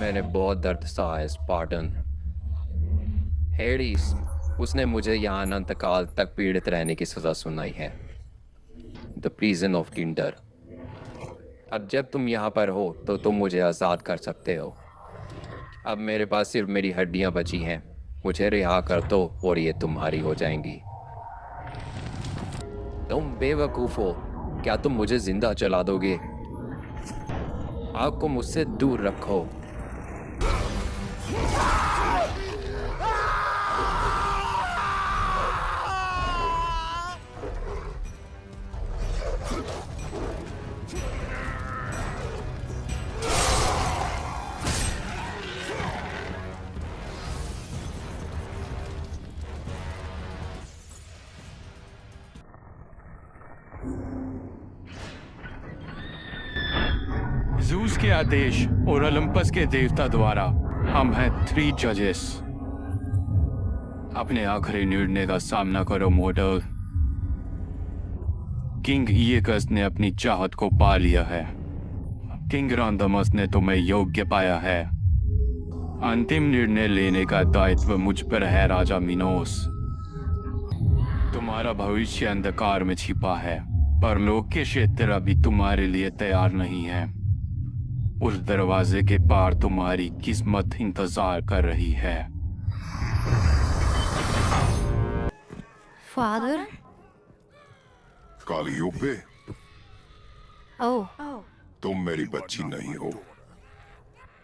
मैंने बहुत दर्द सहा है स्पार्टन। हेडिस, उसने मुझे यहाँ अनंत काल तक पीड़ित रहने की सजा सुनाई है। The prison of Tinder. अब जब तुम यहाँ पर हो तो तुम मुझे आज़ाद कर सकते हो। अब मेरे पास सिर्फ मेरी हड्डियाँ बची हैं। मुझे रिहा कर दो और ये तुम्हारी हो जाएंगी। तुम बेवकूफ़ हो। क्या तुम मुझे जिंदा चला दोगे? आग को मुझसे दूर रखो। ज़ूस के आदेश और ओलंपस के देवता द्वारा हम हैं 3 जजेस। अपने आखिरी निर्णय का सामना करो मोडल। किंग ईएकस ने अपनी चाहत को पा लिया है। किंग रॉन्डमस ने तुम्हें योग्य पाया है। अंतिम निर्णय लेने का दायित्व मुझ पर है राजा मिनोस। तुम्हारा भविष्य अंधकार में छिपा है, पर लोक के क्षेत्र अभी तुम्हारे लिए तैयार नहीं है। उस दरवाजे के पार तुम्हारी किस्मत इंतजार कर रही है। फादर। कालियोपे, ओह तुम मेरी बच्ची नहीं हो।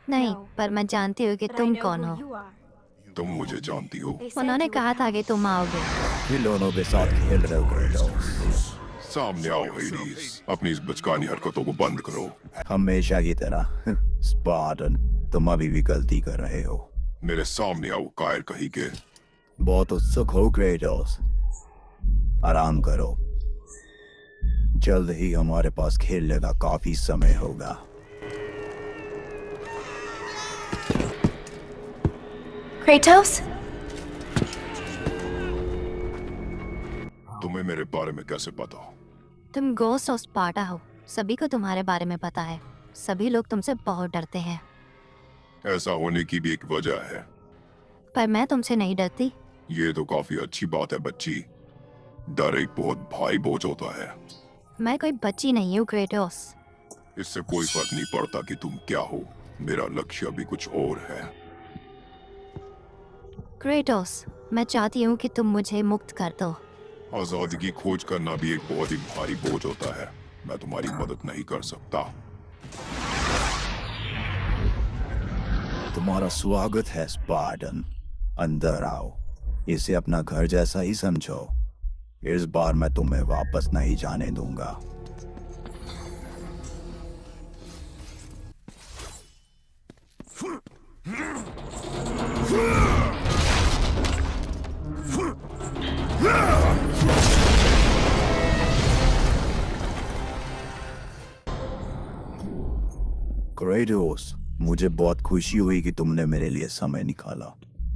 नहीं, पर मैं जानती हूँ कि तुम कौन हो। तुम मुझे जानती हो। उन्होंने कहा था कि तुम आओगे। खिलौनों के साथ खेल रहे हो क्रेटोस। सामने आओ हेडिस, अपनी इस बचकानी हरकतों को बंद करो। हमेशा की तरह स्पार्टन, तुम अभी भी गलती कर रहे हो। मेरे सामने आओ कायर कहीं के। बहुत उत्सुक हो क्रेटोस, आराम करो। जल्द ही हमारे पास खेलने का काफी समय होगा। क्रेटोस? तुम्हें मेरे बारे में कैसे पता? तुम गोस्ट ऑफ स्पार्टा हो। सभी को तुम्हारे बारे में पता है। सभी लोग तुमसे बहुत डरते हैं। ऐसा होने की भी एक वजह है। पर मैं तुमसे नहीं डरती। ये तो काफी अच्छी बात है बच्ची। डर एक बहुत भारी बोझ होता है। मैं कोई बच्ची नहीं हूँ क्रेटोस। इससे कोई फर्क नहीं पड़ता कि तुम क्या हो। मेरा लक्ष्य अभी कुछ और है। क्रेटोस, मैं चाहती हूँ कि तुम मुझे मुक्त कर दो। आजादी की खोज करना भी एक बहुत ही भारी बोझ होता है। मैं तुम्हारी मदद नहीं कर सकता। तुम्हारा स्वागत है स्पार्टन। अंदर आओ। इसे अपना घर जैसा ही समझो। इस बार मैं तुम्हें वापस नहीं जाने दूंगा। क्रेटोस, मुझे बहुत खुशी हुई कि तुमने मेरे लिए समय निकाला।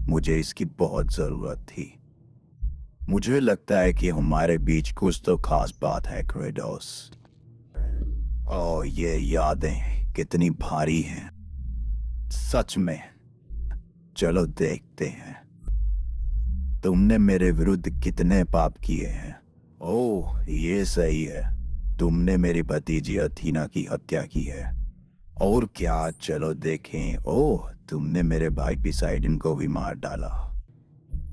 मुझे इसकी बहुत जरूरत थी। मुझे लगता है कि हमारे बीच कुछ तो खास बात है क्रेटोस। ओह, ये यादें कितनी भारी हैं। सच में। चलो देखते हैं तुमने मेरे विरुद्ध कितने पाप किए हैं। ओह, ये सही है। तुमने मेरी भतीजी अथीना की हत्या की है। और क्या, चलो देखें। ओह, तुमने मेरे भाई पिसाइडन को भी मार डाला।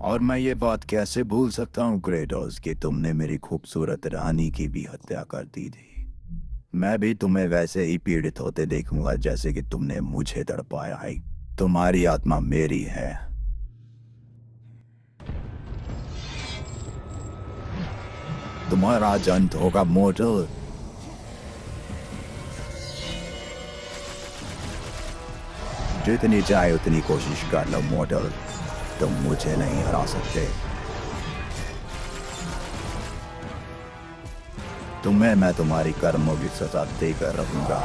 और मैं ये बात कैसे भूल सकता हूँ क्रेटोस कि तुमने मेरी खूबसूरत रानी की भी हत्या कर दी थी। मैं भी तुम्हें वैसे ही पीड़ित होते देखूंगा जैसे कि तुमने मुझे तड़पाया है। तुम्हारी आत्मा मेरी है। तुम्हारा आज अंत होगा मोर्टल। जितनी चाहे उतनी कोशिश कर लो मोर्टल, तुम मुझे नहीं हरा सकते। तुम्हें मैं तुम्हारी कर्मों की सजा देकर रहूंगा।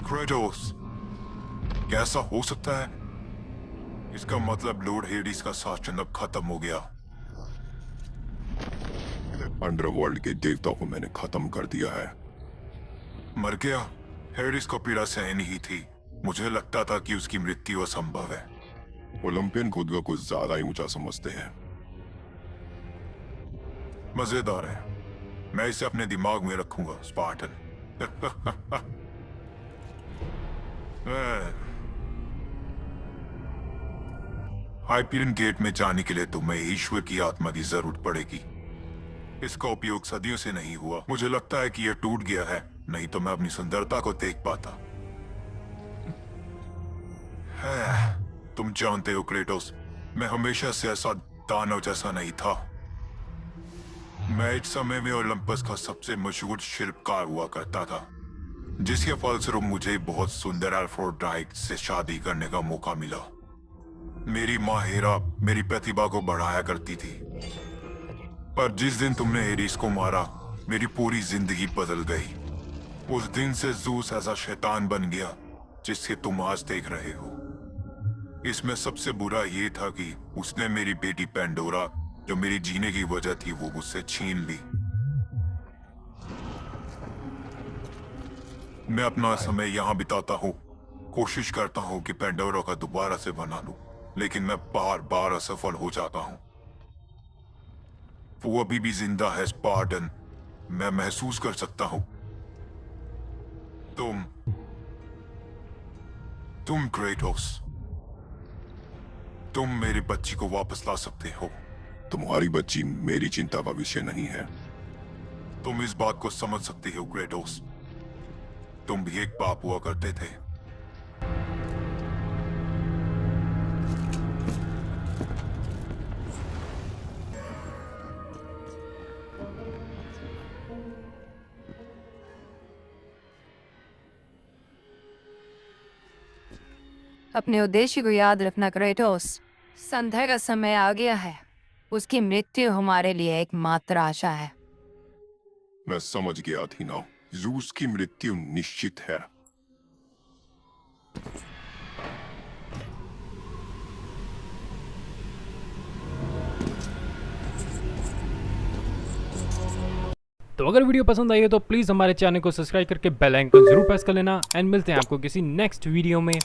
क्रेटोस, कैसा हो सकता है? इसका मतलब लॉर्ड हेडिस का शासन अब खत्म हो गया। अंडरवर्ल्ड के देवता को मैंने खत्म कर दिया है। मर गया? हेडिस को पीड़ा सहनी ही थी। मुझे लगता था कि उसकी मृत्यु असंभव है। ओलंपियन खुद को कुछ ज्यादा ही ऊंचा समझते हैं। मजेदार है, मैं इसे अपने दिमाग में रखूंगा स्पार्टन। हाइपीरियन गेट में जाने के लिए तुम्हें ईश्वर की आत्मा की जरूरत पड़ेगी। इसका उपयोग सदियों से नहीं हुआ। मुझे लगता है कि यह टूट गया है, नहीं तो मैं अपनी सुंदरता को देख पाता। तुम जानते हो क्रेटोस, मैं हमेशा से ऐसा दानव जैसा नहीं था। मैं एक समय में ओलंपस का सबसे मशहूर शिल्पकार हुआ करता था, जिसके फलस्वरूप मुझे बहुत सुंदर एल्फ्रोडाइट से शादी करने का मौका मिला। मेरी माँ हेरा मेरी प्रतिभा को बढ़ाया करती थी, पर जिस दिन तुमने एरिस को मारा, मेरी पूरी जिंदगी बदल गई। उस दिन से जूस ऐसा शैतान बन गया जिससे तुम आज देख रहे हो। इसमें सबसे बुरा ये था कि उसने मेरी बेटी पेंडोरा, जो मेरी जीने की वजह थी, वो मुझसे छीन ली। मैं अपना समय यहाँ बिताता हूँ, कोशिश करता हूँ कि पेंडोरा का दोबारा से बना लूं, लेकिन मैं बार बार असफल हो जाता हूँ। वो अभी भी जिंदा है स्पार्टन, मैं महसूस कर सकता हूँ। तुम क्रेटोस, तुम मेरी बच्ची को वापस ला सकते हो। तुम्हारी बच्ची मेरी चिंता का विषय नहीं है। तुम इस बात को समझ सकते हो क्रेटोस, तुम भी एक बाप हुआ करते थे। अपने उद्देश्य को याद रखना क्रेटोस। संध्या का समय आ गया है। उसकी मृत्यु हमारे लिए एकमात्र आशा है। मैं समझ गया थी ना, जूस की मृत्यु निश्चित है। तो अगर वीडियो पसंद आई है तो प्लीज़ हमारे चैनल को सब्सक्राइब करके बेल आइकन जरूर प्रेस कर लेना। एंड मिलते हैं आपको किसी नेक्स्ट वीडियो में।